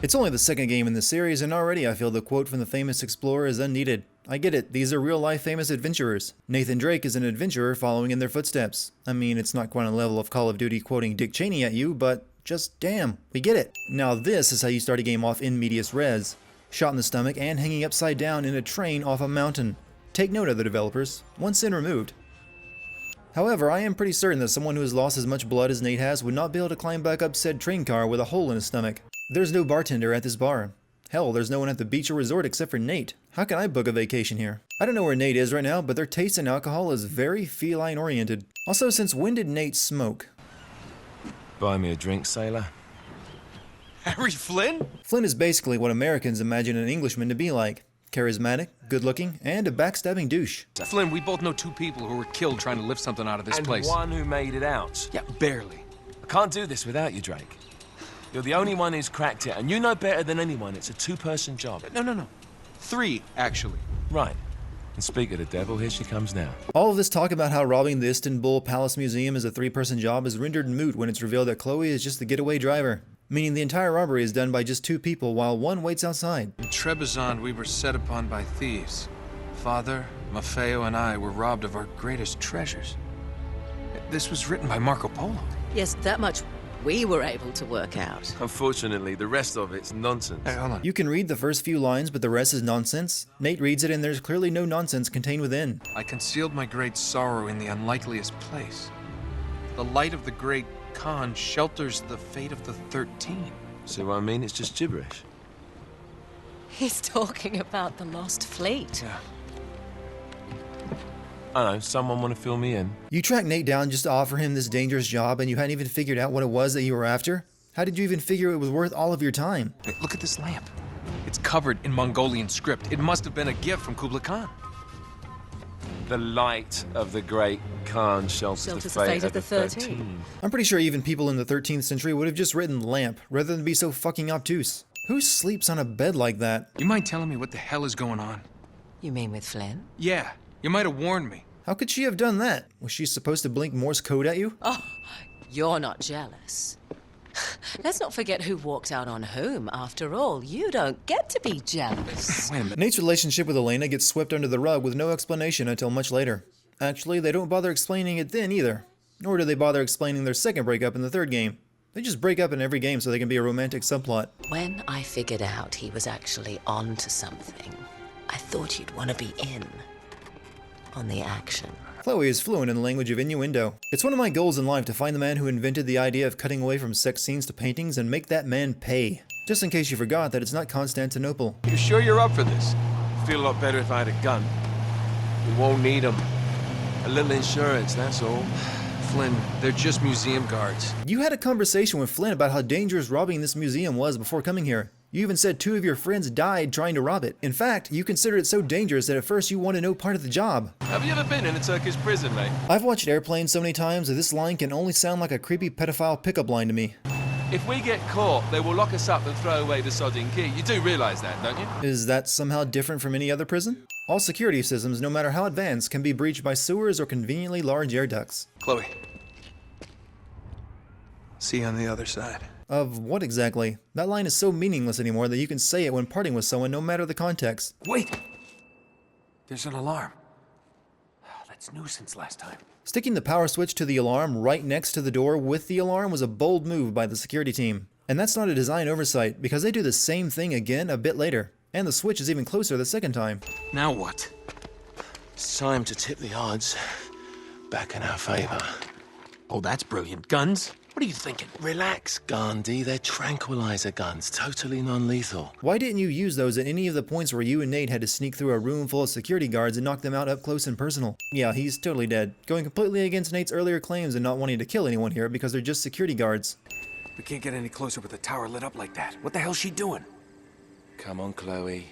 It's only the second game in the series, and already I feel the quote from the famous explorer is unneeded. I get it, these are real-life famous adventurers. Nathan Drake is an adventurer following in their footsteps. I mean, it's not quite on the level of Call of Duty quoting Dick Cheney at you, but just damn, we get it. Now this is how you start a game off in medias res. Shot in the stomach and hanging upside down in a train off a mountain. Take note of the developers. One sin removed. However, I am pretty certain that someone who has lost as much blood as Nate has would not be able to climb back up said train car with a hole in his stomach. There's no bartender at this bar. Hell, there's no one at the beach or resort except for Nate. How can I book a vacation here? I don't know where Nate is right now, but their taste in alcohol is very feline oriented. Also, since when did Nate smoke? Buy me a drink, sailor. Harry Flynn? Flynn is basically what Americans imagine an Englishman to be like. Charismatic, good-looking, and a backstabbing douche. Flynn, we both know two people who were killed trying to lift something out of this place. And one who made it out. Yeah, barely. I can't do this without you, Drake. You're the only one who's cracked it, and you know better than anyone it's a two-person job. No. Three, actually. Right. And speak of the devil, here she comes now. All of this talk about how robbing the Istanbul Palace Museum is a three-person job is rendered moot when it's revealed that Chloe is just the getaway driver. Meaning the entire robbery is done by just two people while one waits outside. In Trebizond, we were set upon by thieves. Father, Maffeo, and I were robbed of our greatest treasures. This was written by Marco Polo. Yes, that much we were able to work out. Unfortunately, the rest of it's nonsense. Hey, hold on. You can read the first few lines, but the rest is nonsense. Nate reads it and there's clearly no nonsense contained within. I concealed my great sorrow in the unlikeliest place. The light of the great Khan shelters the fate of the 13. See what I mean? It's just gibberish. He's talking about the lost fleet. Yeah. I don't know, someone want to fill me in? You tracked Nate down just to offer him this dangerous job and you hadn't even figured out what it was that you were after? How did you even figure it was worth all of your time? Hey, look at this lamp. It's covered in Mongolian script. It must have been a gift from Kublai Khan. The light of the great Khan shelters the fate of the 13. I'm pretty sure even people in the 13th century would have just written lamp rather than be so fucking obtuse. Who sleeps on a bed like that? You mind telling me what the hell is going on? You mean with Flynn? Yeah, you might have warned me. How could she have done that? Was she supposed to blink Morse code at you? Oh, you're not jealous. Let's not forget who walked out on whom. After all, you don't get to be jealous. Wait a minute. Nate's relationship with Elena gets swept under the rug with no explanation until much later. Actually, they don't bother explaining it then either. Nor do they bother explaining their second breakup in the third game. They just break up in every game so they can be a romantic subplot. When I figured out he was actually on to something, I thought you'd want to be in on the action. Chloe is fluent in the language of innuendo. It's one of my goals in life to find the man who invented the idea of cutting away from sex scenes to paintings and make that man pay. Just in case you forgot that it's not Constantinople. You sure you're up for this? Feel a lot better if I had a gun. We won't need them. A little insurance, that's all. Flynn, they're just museum guards. You had a conversation with Flynn about how dangerous robbing this museum was before coming here. You even said two of your friends died trying to rob it. In fact, you considered it so dangerous that at first you wanted no part of the job. Have you ever been in a Turkish prison, mate? I've watched Airplane so many times that this line can only sound like a creepy pedophile pickup line to me. If we get caught, they will lock us up and throw away the sodding key. You do realize that, don't you? Is that somehow different from any other prison? All security systems, no matter how advanced, can be breached by sewers or conveniently large air ducts. Chloe. See you on the other side. Of what exactly? That line is so meaningless anymore that you can say it when parting with someone no matter the context. Wait! There's an alarm. That's new since last time. Sticking the power switch to the alarm right next to the door with the alarm was a bold move by the security team. And that's not a design oversight, because they do the same thing again a bit later. And the switch is even closer the second time. Now what? It's time to tip the odds back in our favor. Oh, that's brilliant. Guns? What are you thinking? Relax, Gandhi. They're tranquilizer guns, totally non-lethal. Why didn't you use those at any of the points where you and Nate had to sneak through a room full of security guards and knock them out up close and personal? Yeah, he's totally dead. Going completely against Nate's earlier claims and not wanting to kill anyone here because they're just security guards. We can't get any closer with the tower lit up like that. What the hell's she doing? Come on, Chloe.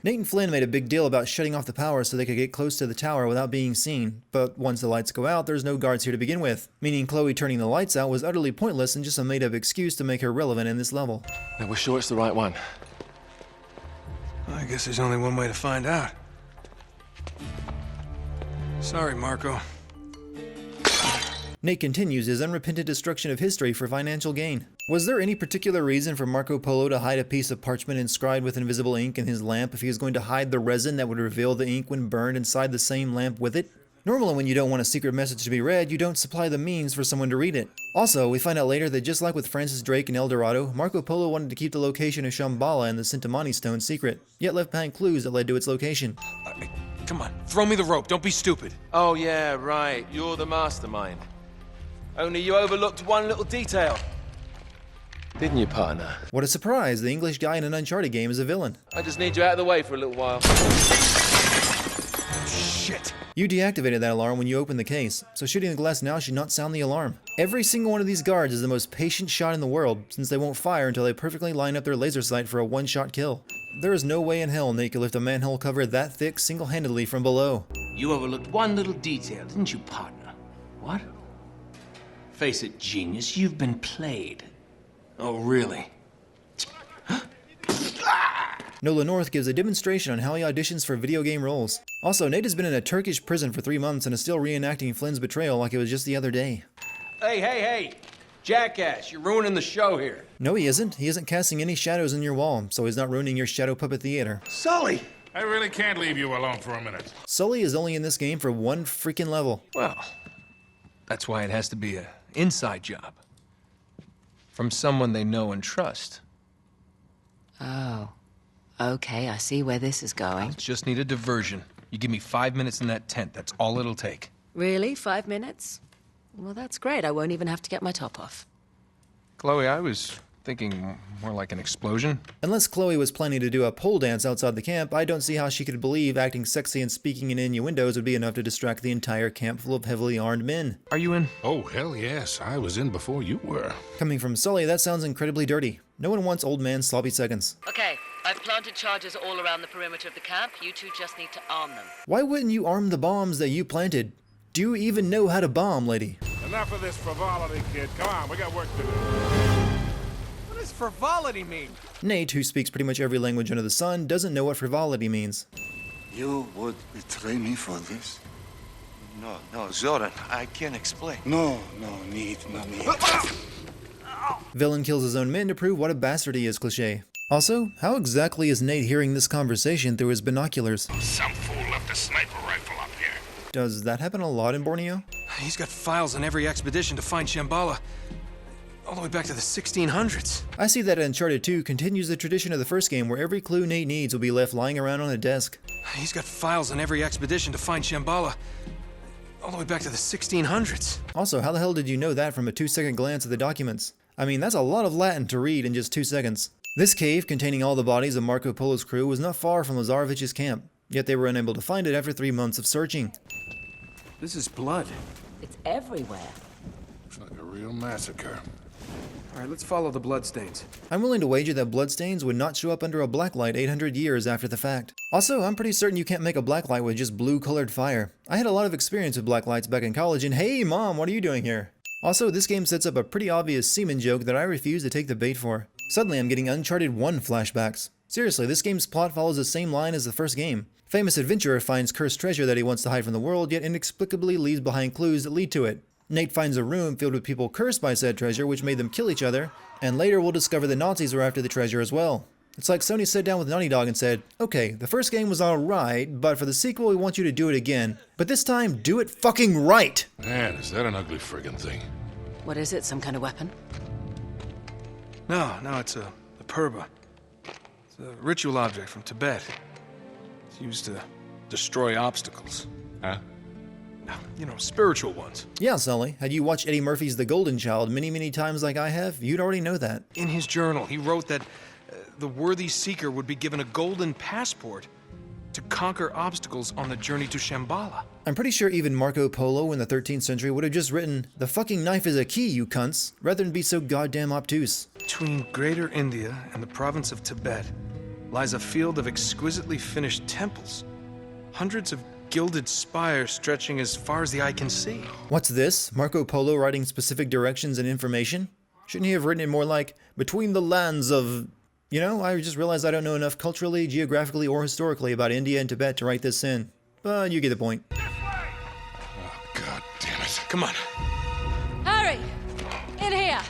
Nate and Flynn made a big deal about shutting off the power so they could get close to the tower without being seen, but once the lights go out, there's no guards here to begin with, meaning Chloe turning the lights out was utterly pointless and just a made-up excuse to make her relevant in this level. Now, we're sure it's the right one. I guess there's only one way to find out. Sorry, Marco. Nate continues his unrepentant destruction of history for financial gain. Was there any particular reason for Marco Polo to hide a piece of parchment inscribed with invisible ink in his lamp if he was going to hide the resin that would reveal the ink when burned inside the same lamp with it? Normally when you don't want a secret message to be read, you don't supply the means for someone to read it. Also, we find out later that just like with Francis Drake and El Dorado, Marco Polo wanted to keep the location of Shambhala and the Sintamani stone secret, yet left behind clues that led to its location. Come on, throw me the rope. Don't be stupid. Oh, yeah, right. You're the mastermind. Only you overlooked one little detail. Didn't you, partner? What a surprise, the English guy in an Uncharted game is a villain. I just need you out of the way for a little while. Shit. You deactivated that alarm when you opened the case, so shooting the glass now should not sound the alarm. Every single one of these guards is the most patient shot in the world, since they won't fire until they perfectly line up their laser sight for a one-shot kill. There is no way in hell Nate could lift a manhole cover that thick single-handedly from below. You overlooked one little detail, didn't you, partner? What? Face it, genius, you've been played. Oh, really? Nolan North gives a demonstration on how he auditions for video game roles. Also, Nate has been in a Turkish prison for 3 months and is still reenacting Flynn's betrayal like it was just the other day. Hey! Jackass, you're ruining the show here. No, he isn't. He isn't casting any shadows in your wall, so he's not ruining your shadow puppet theater. Sully! I really can't leave you alone for a minute. Sully is only in this game for one freaking level. Well, that's why it has to be an inside job. From someone they know and trust. Oh. Okay, I see where this is going. Just need a diversion. You give me 5 minutes in that tent. That's all it'll take. Really? 5 minutes? Well, that's great. I won't even have to get my top off. Chloe, I was thinking more like an explosion. Unless Chloe was planning to do a pole dance outside the camp, I don't see how she could believe acting sexy and speaking in innuendos would be enough to distract the entire camp full of heavily armed men. Are you in? Oh, hell yes. I was in before you were. Coming from Sully, that sounds incredibly dirty. No one wants old man sloppy seconds. Okay, I've planted charges all around the perimeter of the camp. You two just need to arm them. Why wouldn't you arm the bombs that you planted? Do you even know how to bomb, lady? Enough of this frivolity, kid. Come on, we got work to do. What does frivolity mean? Nate, who speaks pretty much every language under the sun, doesn't know what frivolity means. You would betray me for this? No, Zoran, I can't explain. No need. Villain kills his own men to prove what a bastard he is cliché. Also, how exactly is Nate hearing this conversation through his binoculars? Some fool left a sniper rifle up here. Does that happen a lot in Borneo? He's got files on every expedition to find Shambhala. All the way back to the 1600s. I see that Uncharted 2 continues the tradition of the first game where every clue Nate needs will be left lying around on a desk. He's got files on every expedition to find Shambhala. All the way back to the 1600s. Also, how the hell did you know that from a 2-second glance at the documents? I mean, that's a lot of Latin to read in just 2 seconds. This cave, containing all the bodies of Marco Polo's crew, was not far from Lazarevich's camp, yet they were unable to find it after 3 months of searching. This is blood. It's everywhere. Looks like a real massacre. All right, let's follow the bloodstains. I'm willing to wager that bloodstains would not show up under a blacklight 800 years after the fact. Also, I'm pretty certain you can't make a blacklight with just blue-colored fire. I had a lot of experience with blacklights back in college, and hey mom, what are you doing here? Also, this game sets up a pretty obvious semen joke that I refuse to take the bait for. Suddenly, I'm getting Uncharted 1 flashbacks. Seriously, this game's plot follows the same line as the first game. Famous adventurer finds cursed treasure that he wants to hide from the world, yet inexplicably leaves behind clues that lead to it. Nate finds a room filled with people cursed by said treasure, which made them kill each other, and later we'll discover the Nazis were after the treasure as well. It's like Sony sat down with Naughty Dog and said, okay, the first game was alright, but for the sequel we want you to do it again. But this time, do it fucking right! Man, is that an ugly friggin' thing. What is it? Some kind of weapon? No, it's a purba. It's a ritual object from Tibet. It's used to destroy obstacles. Huh? You know, spiritual ones. Yeah, Sully, had you watched Eddie Murphy's The Golden Child many times like I have, you'd already know that. In his journal, he wrote that the worthy seeker would be given a golden passport to conquer obstacles on the journey to Shambhala. I'm pretty sure even Marco Polo in the 13th century would have just written, "The fucking knife is a key, you cunts," rather than be so goddamn obtuse. Between Greater India and the province of Tibet lies a field of exquisitely finished temples. Hundreds of gilded spires stretching as far as the eye can see. What's this? Marco Polo writing specific directions and information? Shouldn't he have written it more like, between the lands of... You know, I just realized I don't know enough culturally, geographically, or historically about India and Tibet to write this in. But you get the point. Oh, God damn it. Come on. Hurry! In here!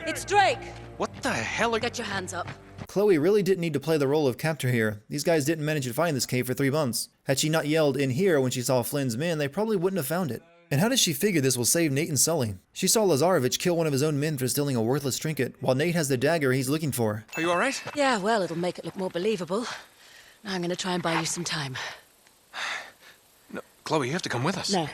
It's Drake! What the hell are... Get your hands up. Chloe really didn't need to play the role of captor here. These guys didn't manage to find this cave for 3 months. Had she not yelled "in here" when she saw Flynn's men, they probably wouldn't have found it. And how does she figure this will save Nate and Sully? She saw Lazarevich kill one of his own men for stealing a worthless trinket, while Nate has the dagger he's looking for. Are you alright? Yeah, well, it'll make it look more believable. Now I'm gonna try and buy you some time. No, Chloe, you have to come with us. No.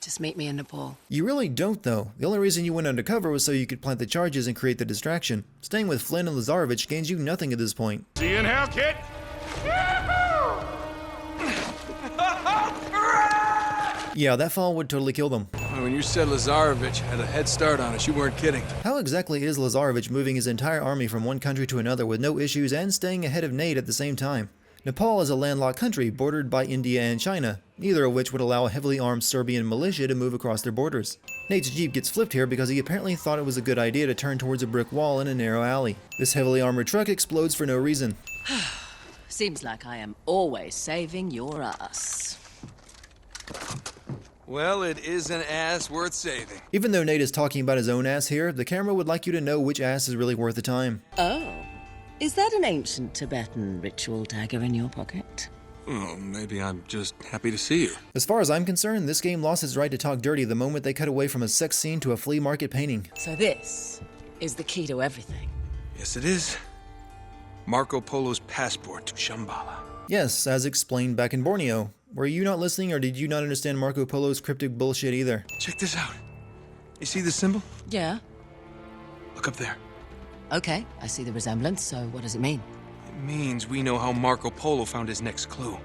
Just meet me in Nepal. You really don't, though. The only reason you went undercover was so you could plant the charges and create the distraction. Staying with Flynn and Lazarevich gains you nothing at this point. See you in hell, kid? Yeah, that fall would totally kill them. When you said Lazarevich had a head start on us, you weren't kidding. How exactly is Lazarevich moving his entire army from one country to another with no issues and staying ahead of Nate at the same time? Nepal is a landlocked country bordered by India and China, neither of which would allow a heavily armed Serbian militia to move across their borders. Nate's jeep gets flipped here because he apparently thought it was a good idea to turn towards a brick wall in a narrow alley. This heavily armored truck explodes for no reason. Seems like I am always saving your ass. Well, it is an ass worth saving. Even though Nate is talking about his own ass here, the camera would like you to know which ass is really worth the time. Oh. Is that an ancient Tibetan ritual dagger in your pocket? Well, maybe I'm just happy to see you. As far as I'm concerned, this game lost its right to talk dirty the moment they cut away from a sex scene to a flea market painting. So this is the key to everything. Yes, it is. Marco Polo's passport to Shambhala. Yes, as explained back in Borneo. Were you not listening, or did you not understand Marco Polo's cryptic bullshit either? Check this out. You see the symbol? Yeah. Look up there. Okay, I see the resemblance, so what does it mean? It means we know how Marco Polo found his next clue.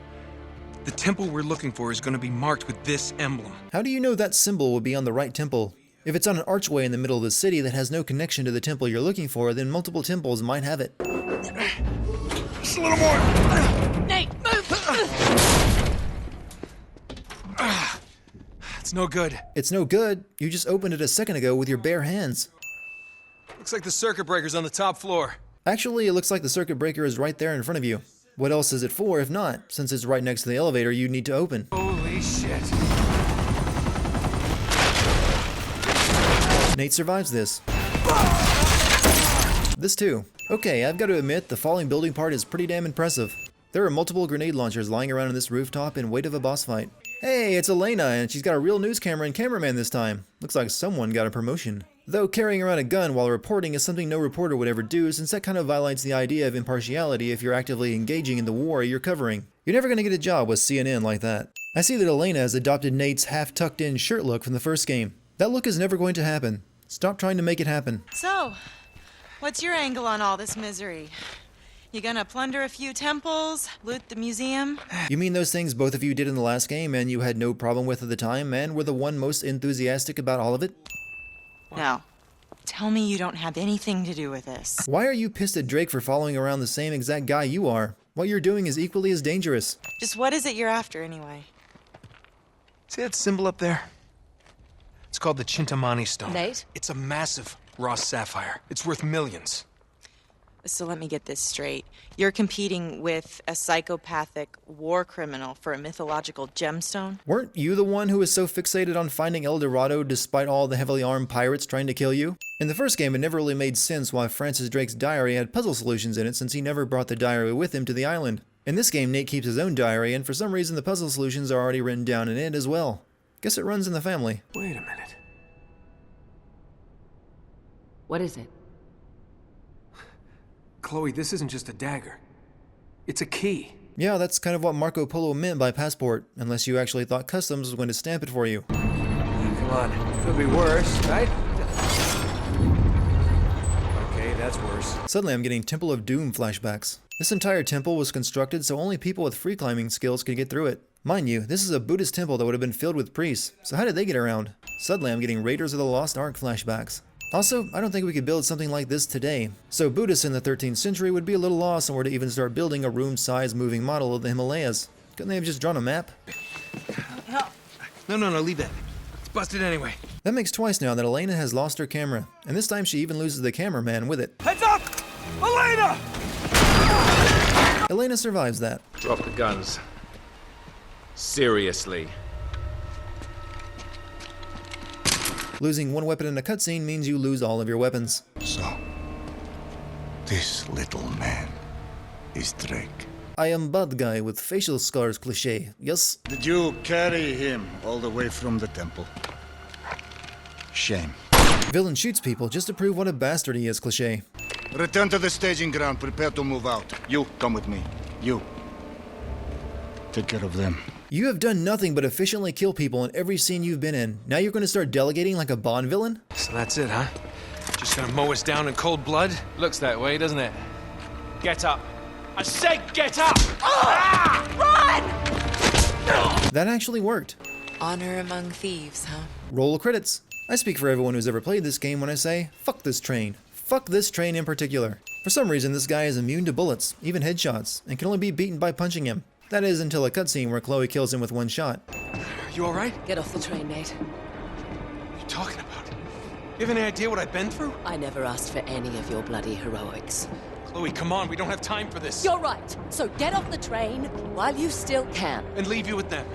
The temple we're looking for is going to be marked with this emblem. How do you know that symbol would be on the right temple? If it's on an archway in the middle of the city that has no connection to the temple you're looking for, then multiple temples might have it. Just a little more! Nate, move! It's no good. It's no good. You just opened it a second ago with your bare hands. Looks like the circuit breaker's on the top floor. Actually, it looks like the circuit breaker is right there in front of you. What else is it for if not? Since it's right next to the elevator you need to open. Holy shit. Nate survives this. This too. Okay, I've got to admit, the falling building part is pretty damn impressive. There are multiple grenade launchers lying around on this rooftop in wait of a boss fight. Hey, it's Elena, and she's got a real news camera and cameraman this time. Looks like someone got a promotion. Though carrying around a gun while reporting is something no reporter would ever do, since that kind of violates the idea of impartiality if you're actively engaging in the war you're covering. You're never going to get a job with CNN like that. I see that Elena has adopted Nate's half-tucked-in shirt look from the first game. That look is never going to happen. Stop trying to make it happen. So, what's your angle on all this misery? You gonna plunder a few temples, loot the museum? You mean those things both of you did in the last game and you had no problem with at the time, and were the one most enthusiastic about all of it? No. Tell me you don't have anything to do with this. Why are you pissed at Drake for following around the same exact guy you are? What you're doing is equally as dangerous. Just what is it you're after, anyway? See that symbol up there? It's called the Chintamani stone. Nate? It's a massive raw sapphire. It's worth millions. So let me get this straight. You're competing with a psychopathic war criminal for a mythological gemstone? Weren't you the one who was so fixated on finding El Dorado despite all the heavily armed pirates trying to kill you? In the first game, it never really made sense why Francis Drake's diary had puzzle solutions in it since he never brought the diary with him to the island. In this game, Nate keeps his own diary, and for some reason the puzzle solutions are already written down in it as well. Guess it runs in the family. Wait a minute. What is it? Chloe, this isn't just a dagger. It's a key. Yeah, that's kind of what Marco Polo meant by passport, unless you actually thought customs was going to stamp it for you. Come on, could be worse, right? Okay, that's worse. Suddenly I'm getting Temple of Doom flashbacks. This entire temple was constructed so only people with free climbing skills could get through it. Mind you, this is a Buddhist temple that would have been filled with priests, so how did they get around? Suddenly I'm getting Raiders of the Lost Ark flashbacks. Also, I don't think we could build something like this today, so Buddhists in the 13th century would be a little lost on where to even start building a room-sized moving model of the Himalayas. Couldn't they have just drawn a map? No, leave that. It's busted anyway. That makes twice now that Elena has lost her camera, and this time she even loses the cameraman with it. Heads up! Elena! Elena survives that. Drop the guns. Losing one weapon in a cutscene means you lose all of your weapons. So, this little man is Drake. I am bad guy with facial scars cliché, yes? Did you carry him all the way from the temple? Shame. Villain shoots people just to prove what a bastard he is cliché. Return to the staging ground. Prepare to move out. You, come with me. You. Take care of them. You have done nothing but efficiently kill people in every scene you've been in. Now you're going to start delegating like a Bond villain? So that's it, huh? Just gonna mow us down in cold blood? Looks that way, doesn't it? Get up. I said get up! That actually worked. Honor among thieves, huh? Roll credits. I speak for everyone who's ever played this game when I say, fuck this train. Fuck this train in particular. For some reason, this guy is immune to bullets, even headshots, and can only be beaten by punching him. That is until a cutscene where Chloe kills him with one shot. You alright? Get off the train, Nate. What are you talking about? You have any idea what I've been through? I never asked for any of your bloody heroics. Chloe, come on, we don't have time for this. You're right. So get off the train while you still can. And leave you with them.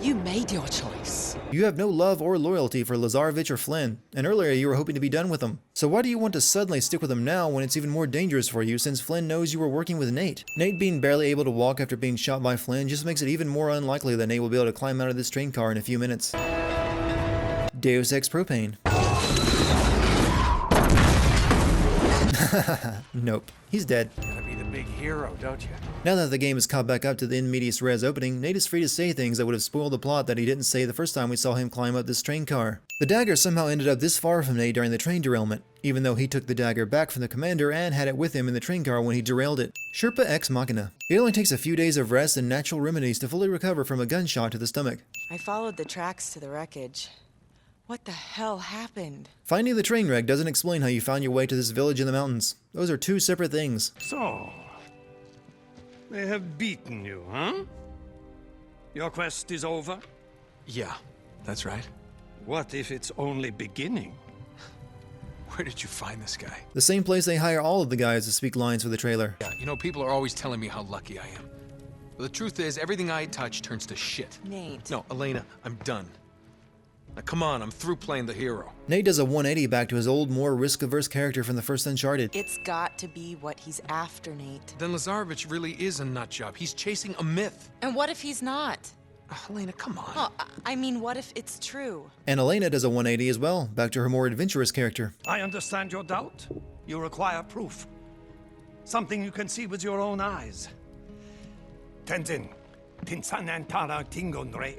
You made your choice. You have no love or loyalty for Lazarevich or Flynn, and earlier you were hoping to be done with them. So why do you want to suddenly stick with them now when it's even more dangerous for you since Flynn knows you were working with Nate? Nate being barely able to walk after being shot by Flynn just makes it even more unlikely that Nate will be able to climb out of this train car in a few minutes. Deus Ex Propane. Nope, he's dead. Gotta be the big hero, don't you? Now that the game has caught back up to the in medias res opening, Nate is free to say things that would have spoiled the plot that he didn't say the first time we saw him climb up this train car. The dagger somehow ended up this far from Nate during the train derailment, even though he took the dagger back from the commander and had it with him in the train car when he derailed it. Sherpa ex machina. It only takes a few days of rest and natural remedies to fully recover from a gunshot to the stomach. I followed the tracks to the wreckage. What the hell happened? Finding the train wreck doesn't explain how you found your way to this village in the mountains. Those are two separate things. So, they have beaten you, huh? Your quest is over? Yeah, that's right. What if it's only beginning? Where did you find this guy? The same place they hire all of the guys to speak lines for the trailer. Yeah, you know, people are always telling me how lucky I am. But the truth is, everything I touch turns to shit. Nate. No, Elena, I'm done. Now, come on, I'm through playing the hero. Nate does a 180 back to his old, more risk-averse character from the first Uncharted. It's got to be what he's after, Nate. Then Lazarevich really is a nutjob. He's chasing a myth. And what if he's not? Elena, come on. Oh, I mean, what if it's true? And Elena does a 180 as well, back to her more adventurous character. I understand your doubt. You require proof. Something you can see with your own eyes. Tenzin, Tinsanantara Tingondre.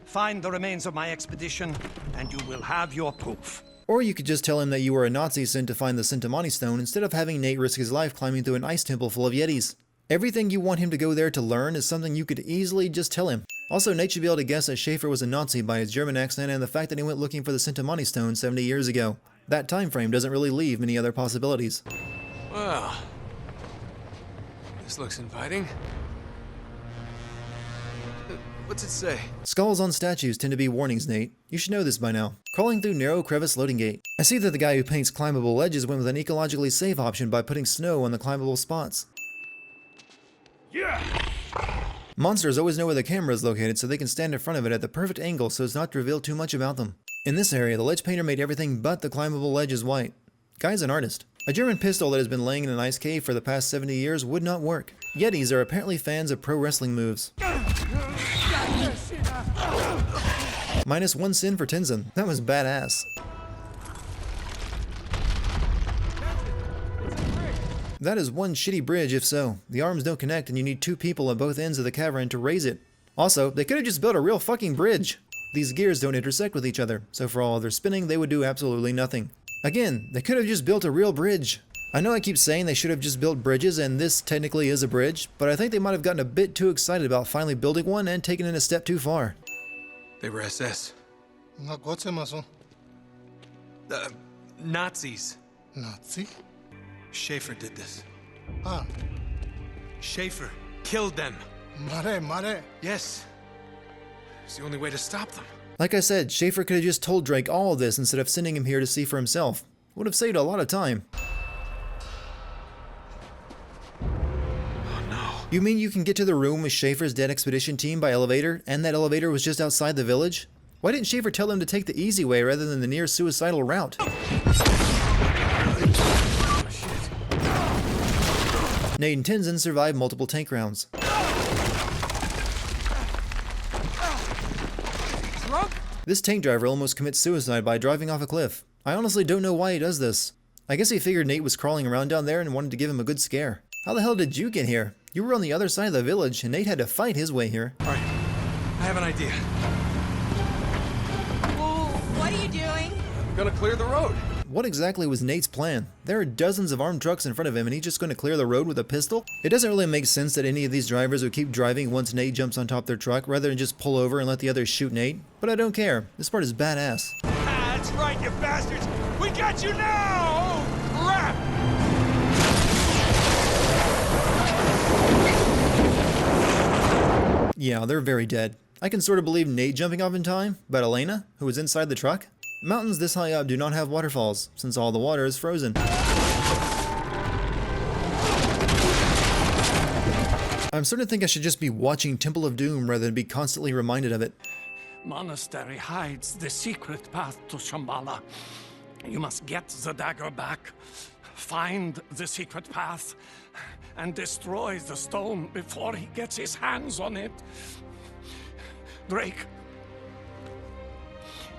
Find the remains of my expedition, and you will have your proof. Or you could just tell him that you were a Nazi sent to find the Sintamani stone instead of having Nate risk his life climbing through an ice temple full of Yetis. Everything you want him to go there to learn is something you could easily just tell him. Also, Nate should be able to guess that Schaefer was a Nazi by his German accent and the fact that he went looking for the Sintamani stone 70 years ago. That time frame doesn't really leave many other possibilities. Well, this looks inviting. What's it say? Skulls on statues tend to be warnings, Nate. You should know this by now. Crawling through narrow crevice loading gate. I see that the guy who paints climbable ledges went with an ecologically safe option by putting snow on the climbable spots. Yeah! Monsters always know where the camera is located so they can stand in front of it at the perfect angle so as not to reveal too much about them. In this area, the ledge painter made everything but the climbable ledges white. Guy's an artist. A German pistol that has been laying in an ice cave for the past 70 years would not work. Yetis are apparently fans of pro wrestling moves. Minus 1 sin for Tenzin. That was badass. That is one shitty bridge if so. The arms don't connect and you need 2 people at both ends of the cavern to raise it. Also, they could have just built a real fucking bridge. These gears don't intersect with each other, so for all of their spinning, they would do absolutely nothing. Again, they could have just built a real bridge. I know I keep saying they should have just built bridges, and this technically is a bridge, but I think they might have gotten a bit too excited about finally building one and taken it a step too far. They were SS. Nazis. Nazi? Schaefer did this. Ah, Schaefer killed them. mare. Yes. It's the only way to stop them. Like I said, Schaefer could have just told Drake all of this instead of sending him here to see for himself. Would have saved a lot of time. Oh no. You mean you can get to the room with Schaefer's dead expedition team by elevator, and that elevator was just outside the village? Why didn't Schaefer tell them to take the easy way rather than the near suicidal route? Nate and Tenzin survived multiple tank rounds. This tank driver almost commits suicide by driving off a cliff. I honestly don't know why he does this. I guess he figured Nate was crawling around down there and wanted to give him a good scare. How the hell did you get here? You were on the other side of the village and Nate had to fight his way here. All right, I have an idea. Whoa, what are you doing? I'm gonna clear the road. What exactly was Nate's plan? There are dozens of armed trucks in front of him and he's just going to clear the road with a pistol? It doesn't really make sense that any of these drivers would keep driving once Nate jumps on top of their truck rather than just pull over and let the others shoot Nate. But I don't care. This part is badass. Ah, that's right, you bastards! We got you now! Oh, crap! Yeah, they're very dead. I can sort of believe Nate jumping off in time, but Elena, who was inside the truck? Mountains this high up do not have waterfalls, since all the water is frozen. I'm starting to think I should just be watching Temple of Doom rather than be constantly reminded of it. Monastery hides the secret path to Shambhala. You must get the dagger back, find the secret path, and destroy the stone before he gets his hands on it. Drake,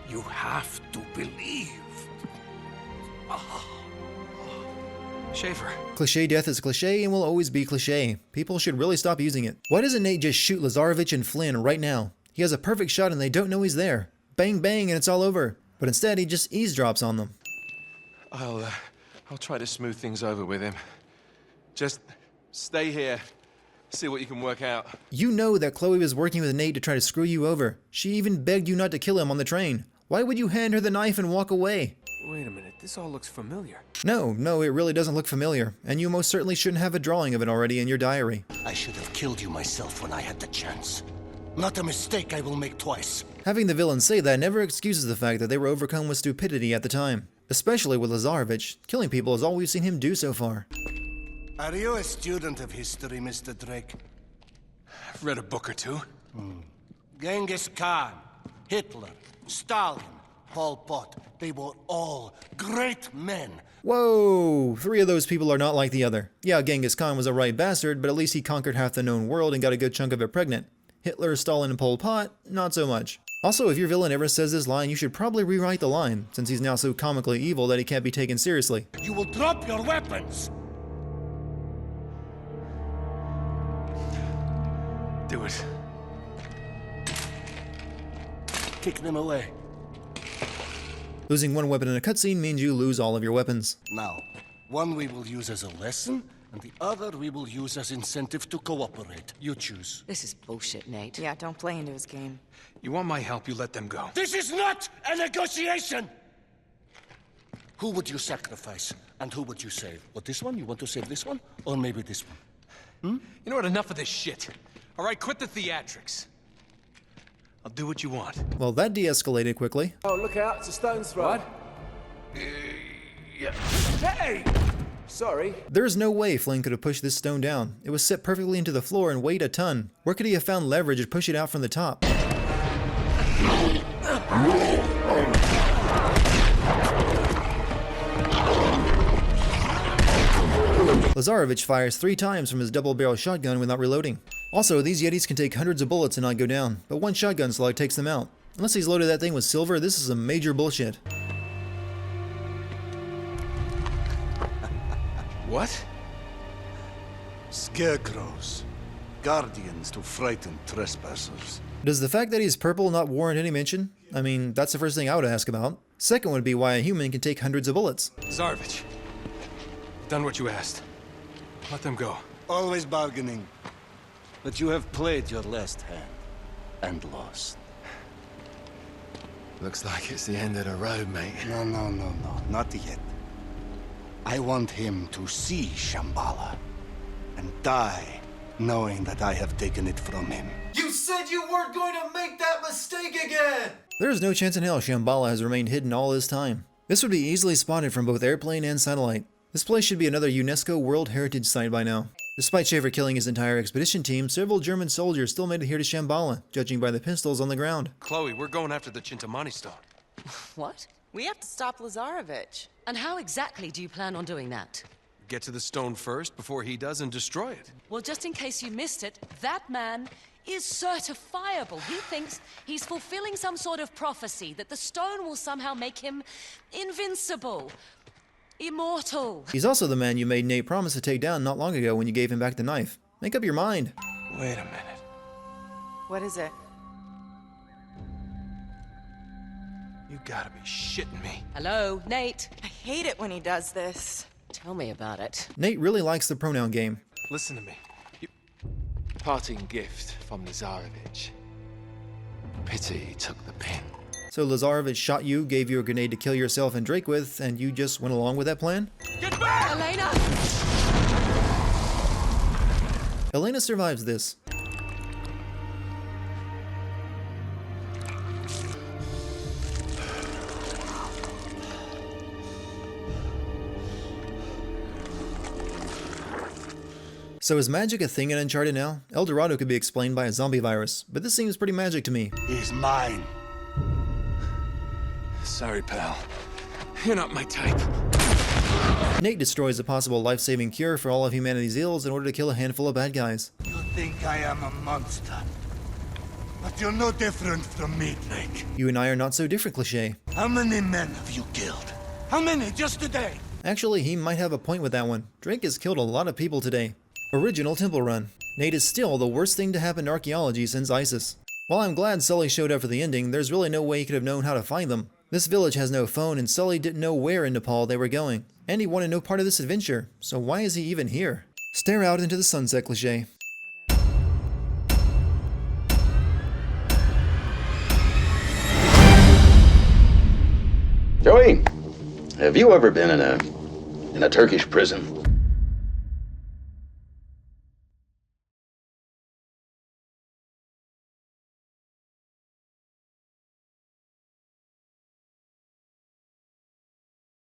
you have to believe. Schaefer. Cliché death is cliché and will always be cliché. People should really stop using it. Why doesn't Nate just shoot Lazarevich and Flynn right now? He has a perfect shot and they don't know he's there. Bang bang and it's all over. But instead he just eavesdrops on them. I'll try to smooth things over with him. Just stay here. See what you can work out. You know that Chloe was working with Nate to try to screw you over. She even begged you not to kill him on the train. Why would you hand her the knife and walk away? Wait a minute, this all looks familiar. No, it really doesn't look familiar. And you most certainly shouldn't have a drawing of it already in your diary. I should have killed you myself when I had the chance. Not a mistake I will make twice. Having the villain say that never excuses the fact that they were overcome with stupidity at the time. Especially with Lazarevich. Killing people is all we've seen him do so far. Are you a student of history, Mr. Drake? I've read a book or two. Genghis Khan, Hitler, Stalin, Pol Pot, they were all great men. Whoa! 3 of those people are not like the other. Yeah, Genghis Khan was a right bastard, but at least he conquered half the known world and got a good chunk of it pregnant. Hitler, Stalin, and Pol Pot, not so much. Also, if your villain ever says this line, you should probably rewrite the line, since he's now so comically evil that he can't be taken seriously. You will drop your weapons! Do it. Kick them away. Losing one weapon in a cutscene means you lose all of your weapons. Now, one we will use as a lesson, and the other we will use as incentive to cooperate. You choose. This is bullshit, Nate. Yeah, don't play into his game. You want my help, you let them go. This is not a negotiation! Who would you sacrifice, and who would you save? What, this one? You want to save this one? Or maybe this one? You know what, enough of this shit. All right, quit the theatrics. I'll do what you want. Well, that de-escalated quickly. Oh, look out, it's a stone's throw. What? Hey! Sorry. There's no way Flynn could have pushed this stone down. It was set perfectly into the floor and weighed a ton. Where could he have found leverage to push it out from the top? Lazarevich fires 3 times from his double-barrel shotgun without reloading. Also, these Yetis can take hundreds of bullets and not go down, but one shotgun slug takes them out. Unless he's loaded that thing with silver, this is some major bullshit. What? Scarecrows. Guardians to frighten trespassers. Does the fact that he's purple not warrant any mention? I mean, that's the first thing I would ask about. Second would be why a human can take hundreds of bullets. Zarvich. Done what you asked. Let them go. Always bargaining. But you have played your last hand. And lost. Looks like it's the end of the road, mate. No, not yet. I want him to see Shambhala. And die knowing that I have taken it from him. You said you weren't going to make that mistake again! There's no chance in hell Shambhala has remained hidden all this time. This would be easily spotted from both airplane and satellite. This place should be another UNESCO World Heritage Site by now. Despite Schaefer killing his entire expedition team, several German soldiers still made it here to Shambhala, judging by the pistols on the ground. Chloe, we're going after the Chintamani stone. What? We have to stop Lazarevich. And how exactly do you plan on doing that? Get to the stone first before he does and destroy it. Well, just in case you missed it, that man is certifiable. He thinks he's fulfilling some sort of prophecy that the stone will somehow make him invincible, immortal. He's also the man you made Nate promise to take down not long ago when you gave him back the knife. Make up your mind. Wait a minute. What is it? You gotta be shitting me. Hello, Nate. I hate it when he does this. Tell me about it. Nate really likes the pronoun game. Listen to me. Parting gift from Lazarevich. Pity he took the pin. So Lazarevich shot you, gave you a grenade to kill yourself and Drake with, and you just went along with that plan? Get back! Elena! Elena survives this. So is magic a thing in Uncharted now? El Dorado could be explained by a zombie virus, but this seems pretty magic to me. He's mine. Sorry, pal. You're not my type. Nate destroys a possible life-saving cure for all of humanity's ills in order to kill a handful of bad guys. You think I am a monster. But you're no different from me, Drake. You and I are not so different, cliché. How many men have you killed? How many just today? Actually, he might have a point with that one. Drake has killed a lot of people today. Original Temple Run. Nate is still the worst thing to happen to archaeology since ISIS. While I'm glad Sully showed up for the ending, there's really no way he could have known how to find them. This village has no phone and Sully didn't know where in Nepal they were going. And he wanted no part of this adventure, so why is he even here? Stare out into the sunset, cliché. Joey, have you ever been in a Turkish prison?